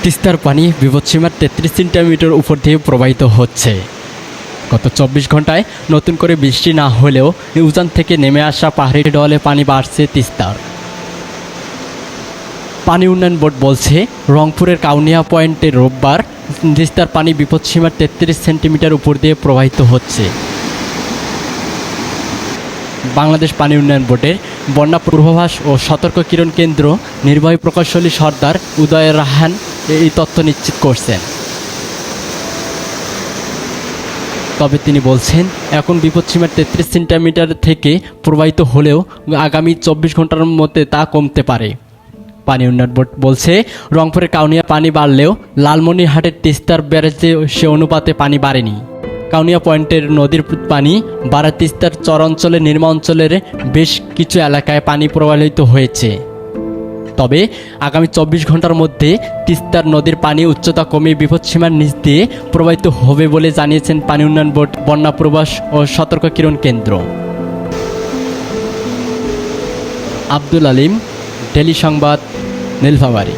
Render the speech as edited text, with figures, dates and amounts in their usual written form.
তিস্তার পানি বিপদসীমার 33 সেন্টিমিটার উপর দিয়ে প্রবাহিত হচ্ছে। গত 24 ঘন্টায় নতুন করে বৃষ্টি না হলেও উজান থেকে নেমে আসা পাহাড়ি ঢলে পানি বাড়ছে তিস্তার। পানি উন্নয়ন বোর্ড বলছে, রংপুরের কাউনিয়া পয়েন্টে রোববার তিস্তার পানি বিপদসীমার 33 সেন্টিমিটার উপর দিয়ে প্রবাহিত হচ্ছে। বাংলাদেশ পানি উন্নয়ন বোর্ডের বন্যা পূর্বাভাস ও সতর্ক কিরণ কেন্দ্র নির্বাহী প্রকৌশলী সর্দার উদয় রাহান এই তথ্য নিশ্চিত করছেন। তবে তিনি বলছেন, এখন বিপদসীমার 33 সেন্টিমিটার থেকে প্রবাহিত হলেও আগামী 24 ঘন্টার মধ্যে তা কমতে পারে। পানি উন্নয়ন বোর্ড বলছে, রংপুরের কাউনিয়া পানি বাড়লেও লালমনিরহাটের তিস্তার ব্যারেজে সে অনুপাতে পানি বাড়েনি। কাউনিয়া পয়েন্টের নদীর পানি বাড়া তিস্তার চর অঞ্চলের নিম্ন অঞ্চলের বেশ কিছু এলাকায় পানি প্রবাহিত হয়েছে। তবে আগামী 24 ঘন্টার মধ্যে তিস্তার নদীর পানি উচ্চতা কমে বিপদসীমার নিচ দিয়ে প্রবাহিত হবে বলে জানিয়েছেন পানি উন্নয়ন বোর্ড বন্যা পূর্বাভাস ও সতর্ক কিরণ কেন্দ্র। আব্দুল আলিম, ডেলি সংবাদ, নীলফামারী।